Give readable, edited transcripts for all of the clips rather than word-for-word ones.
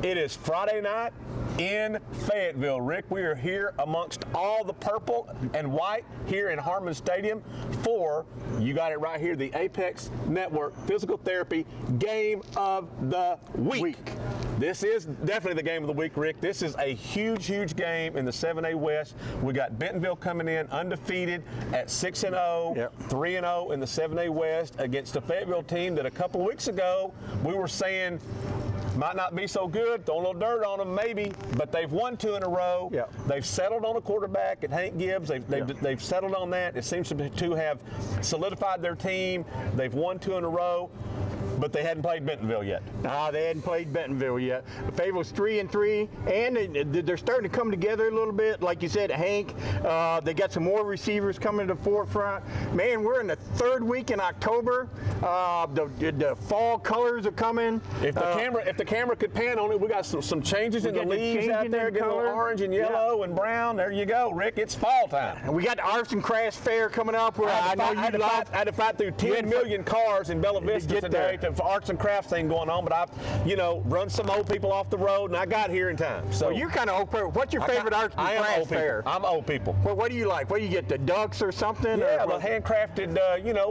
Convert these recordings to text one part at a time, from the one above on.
It is Friday night in Fayetteville. Rick, we are here amongst all the purple and white here in Harmon Stadium for, you got it right here, the Apex Network Physical Therapy Game of the Week. This is definitely the game of the week, Rick. This is a huge, huge game in the 7A West. We got Bentonville coming in undefeated at 6-0, 3-0 in the 7A West against a Fayetteville team that a couple weeks ago we were saying might not be so good, throw a little dirt on them maybe, but they've won 2 in a row. They've settled on a quarterback at Hank Gibbs. They've settled on that. It seems to have solidified their team. They've won 2 in a row. But they hadn't played Bentonville yet. They hadn't played Bentonville yet. Fayetteville's 3-3, and they're starting to come together a little bit. Like you said, Hank, they got some more receivers coming to the forefront. Man, we're in the 3rd week in October. The fall colors are coming. If the camera could pan on it, we got some changes in the leaves out there, getting a little orange and yellow and brown. There you go, Rick. It's fall time. And we got the Arts and Crafts Fair coming up. Where I had to fight through 10 million cars in Bella Vista today for arts and crafts thing going on, but I've run some old people off the road, and I got here in time. So you're kind of old. What's your favorite arts and crafts fair? I'm old people. Well, what do you like? What do you get? The ducks or something? Yeah, the handcrafted,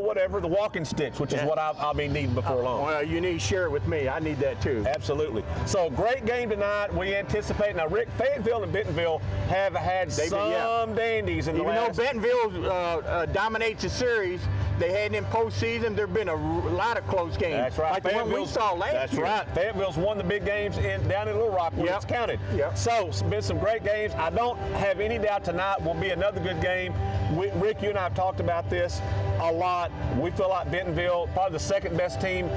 whatever, the walking sticks, which is what I'll be needing before long. Well, you need to share it with me. I need that too. Absolutely. So great game tonight. We anticipate. Now, Rick, Fayetteville and Bentonville have had some dandies in the last. Even though Bentonville dominates the series, they had in postseason. There've been a lot of close games. That's right. Like the one we saw last year. That's right. Fayetteville's won the big games down in Little Rock when it's counted. So it's been some great games. I don't have any doubt tonight will be another good game. Rick, you and I have talked about this a lot. We feel like Bentonville, probably the second best team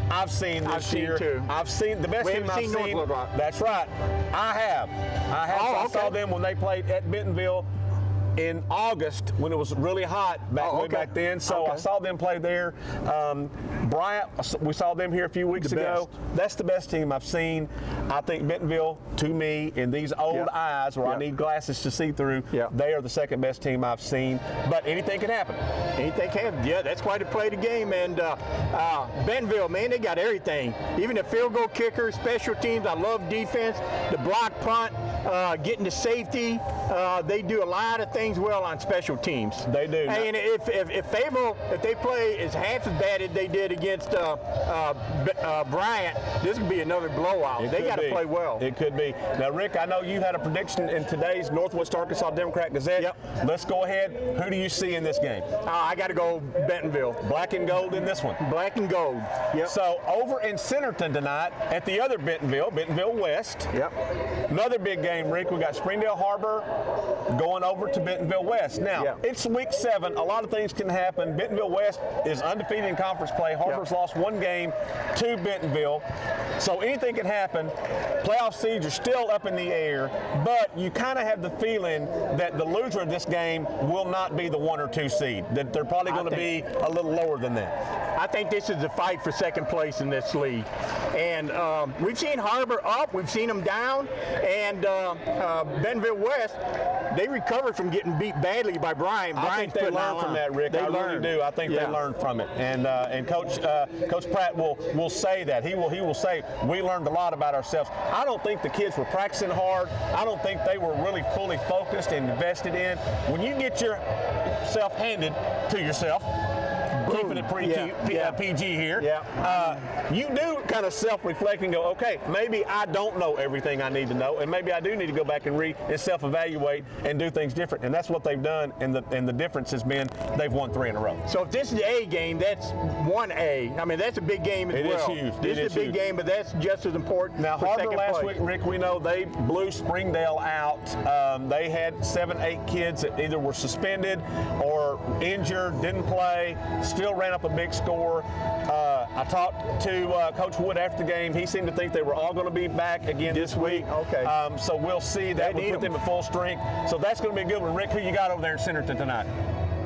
I've seen this year. I've seen the best team I've seen. North Rock. That's right. I have. I saw them when they played at Bentonville in August when it was really hot way back then. So I saw them play there. Bryant, we saw them here a few weeks ago. That's the best team I've seen. I think Bentonville, to me, in these old eyes where I need glasses to see through, they are the second best team I've seen. But anything can happen. Anything can happen. Yeah, that's why they play the game. And Bentonville, man, they got everything. Even the field goal kicker, special teams. I love defense. The block punt, getting to safety. They do a lot of things well on special teams. They do. And if Fayetteville, if they play as half as bad as they did against Bryant, this could be another blowout. They got to play well. It could be. Now, Rick, I know you had a prediction in today's Northwest Arkansas Democrat-Gazette. Let's go ahead. Who do you see in this game? I got to go Bentonville. Black and gold in this one. Black and gold. So over in Centerton tonight at the other Bentonville West. Another big game, Rick. We got Springdale Harbor going over to Bentonville West. Now, it's week 7. A lot of things can happen. Bentonville West is undefeated in conference play. Harbor's lost 1 game to Bentonville. So anything can happen. Playoff seeds are still up in the air, but you kind of have the feeling that the loser of this game will not be the 1 or 2 seed, that they're probably going to be a little lower than that. I think this is the fight for second place in this league. And we've seen Harbor up, we've seen them down, and Bentonville West, they recovered from getting beat badly by Bryant. I think they learned from that, Rick. I really do. I think they learned from it. And Coach Pratt will say that. He will say, we learned a lot about ourselves. I don't think the kids were practicing hard. I don't think they were really fully focused and invested in. When you get yourself handed to yourself, keeping it pretty PG here. You do kind of self-reflect and go, okay, maybe I don't know everything I need to know, and maybe I do need to go back and read and self-evaluate and do things different. And that's what they've done, and the difference has been they've won 3 in a row. So if this is the A game, that's 1A. I mean, that's a big game as well. It is huge. This is a big game, but that's just as important. Now, Harbor last week, Rick, we know they blew Springdale out. They had 7, 8 kids that either were suspended or injured, didn't play, still ran up a big score. I talked to Coach Wood after the game. He seemed to think they were all going to be back again this week. Okay. So we'll see. That will put them at full strength. So that's going to be a good one. Rick, who you got over there in Centerton tonight?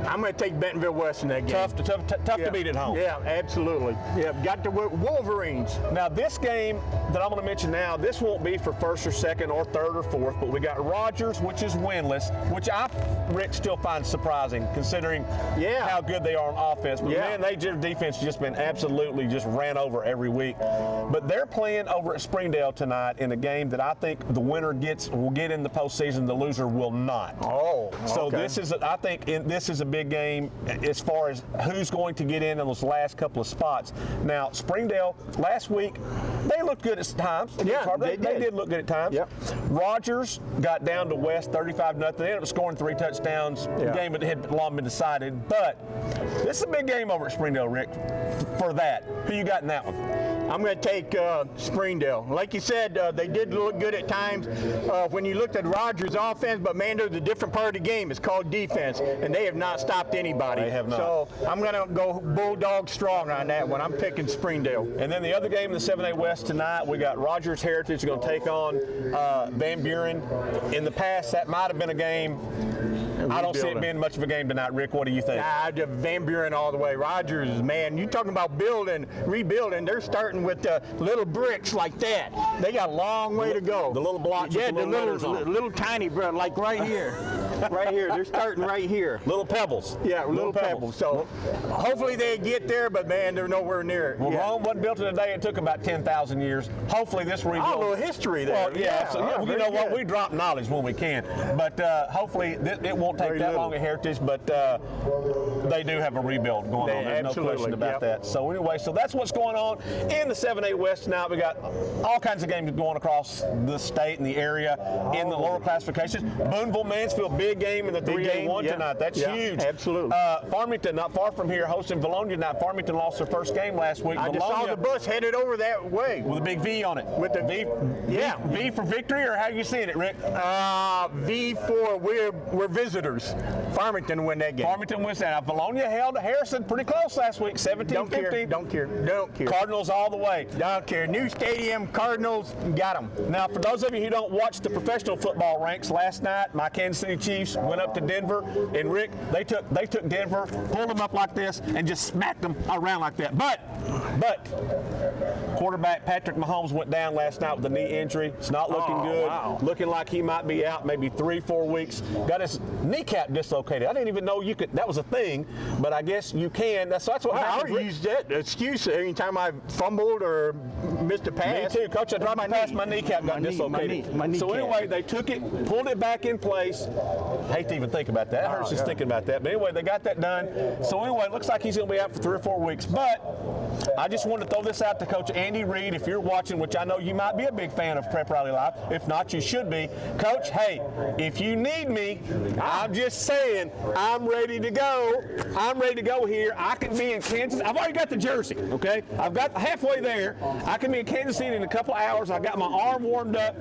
I'm going to take Bentonville West in that game. Tough to beat at home. Yeah, absolutely. Yeah, got the Wolverines. Now, this game that I'm going to mention now, this won't be for first or second or third or fourth, but we got Rogers, which is winless, which Rick still finds surprising considering how good they are on offense. But man, their defense just been absolutely just ran over every week. But they're playing over at Springdale tonight in a game that I think the winner will get in the postseason, the loser will not. Oh, so this is, I think, this is a big game as far as who's going to get in those last couple of spots. Now, Springdale last week, they looked good at times. Yeah, they did look good at times. Yep. Rogers got down to West 35-0. They ended up scoring 3 touchdowns. The game had long been decided, but this is a big game over at Springdale, Rick. For that, who you got in that one? I'm going to take Springdale. Like you said, they did look good at times when you looked at Rogers' offense, but man, there's a different part of the game. It's called defense, and they have not stopped anybody. They have not. So I'm going to go Bulldog strong on that one. I'm picking Springdale. And then the other game in the 7A West tonight, we got Rogers Heritage going to take on Van Buren. In the past, that might have been a game. I don't see it being much of a game tonight, Rick. What do you think? Van Buren all the way. Rogers, man, you talking about rebuilding. They're starting with little bricks like that. They got a long way to go. The little blocks with the little tiny, bro, like right here. Right here. They're starting right here. Little pebbles. Yeah, little pebbles. So hopefully they get there, but man, they're nowhere near it. Well, Rome wasn't built in a day. It took about 10,000 years. Hopefully this rebuild. A little history there. Well, absolutely. You know what? We drop knowledge when we can. But hopefully it won't take that long a heritage, but they do have a rebuild going on. There's no question about that. So anyway, so that's what's going on in the 7A West tonight. We got all kinds of games going across the state and the area in the lower classifications. Boonville, Mansfield, big game in the 3A1 tonight. That's huge. Absolutely. Farmington, not far from here, hosting Valonia tonight. Farmington lost their first game last week. I just saw the bus headed over that way. With a big V on it. With the V for victory, or how you seeing it, Rick? V for we're visitors. Farmington win that game. Farmington wins that. Now, Valonia held Harrison pretty close last week, 17-15. Don't care. Cardinals all the way. Don't care. New stadium, Cardinals, got them. Now, for those of you who don't watch the professional football ranks, last night my Kansas City Chiefs went up to Denver, and Rick, they took Denver, pulled them up like this, and just smacked them around like that. But quarterback Patrick Mahomes went down last night with a knee injury. It's not looking good. Wow. Looking like he might be out maybe 3-4 weeks. Got his kneecap dislocated. I didn't even know that was a thing, but I guess you can. That's what happens. I use that excuse anytime I fumbled or missed a pass. Me too, Coach. I dropped my pass. My kneecap got dislocated. My kneecap. So anyway, they took it, pulled it back in place. I hate to even think about that. It hurts just thinking about that. But anyway, they got that done. So anyway, it looks like he's going to be out for 3 or 4 weeks. But I just wanted to throw this out to Coach Andy Reid. If you're watching, which I know you might be a big fan of Prep Rally Live. If not, you should be. Coach, hey, if you need me, I'm just saying, I'm ready to go. I'm ready to go here. I can be in Kansas. I've already got the jersey, okay? I've got halfway there. I can be in Kansas City in a couple of hours. I've got my arm warmed up.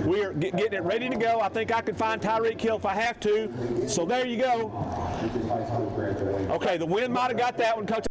We are getting it ready to go. I think I could find Tyreek Hill if I have to. So there you go. Okay, the wind might have got that one, Coach.